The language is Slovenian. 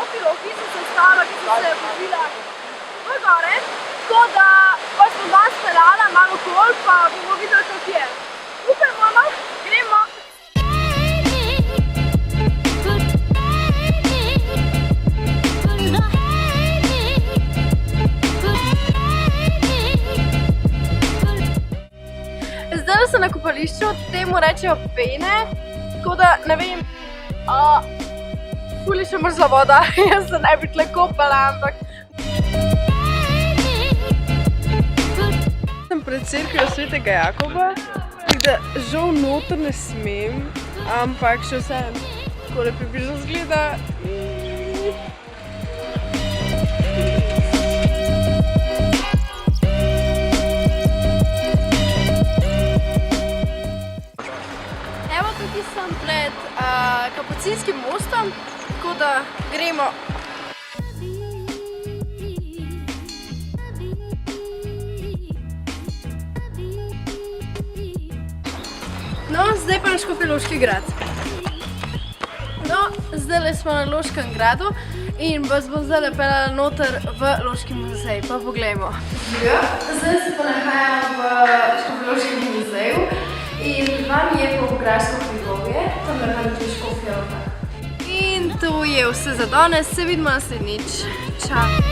Škofji so se ostala, ki so se vozila v gore, tako da pa smo danes peljala malo okoli, pa bomo videli, kako je. Upajmo, no, gremo! Zdaj sem na kopališču, temu rečejo pene, tako da ne vem, ful je še mrzla voda, jaz se ne bi tle kopala, ampak... Sem pred cerkvijo Svetega Jakoba, tako da žal noter ne smem, ampak še vsem takole približno zgleda. Tukaj sem pred Kapucinskim mostom, tako da gremo. No, zdaj pa na Škofjeloški grad. No, zdaj smo na Loškem gradu in vas bom zdaj peljala noter v Loški muzej, pa poglejmo. Zdaj se pa nahajam v Škofjeloškem muzeju. In vam je Popograjsko hribovje, tam je tudi Škofja Loka. In to je vse za danes, se vidimo naslednjič. Čau!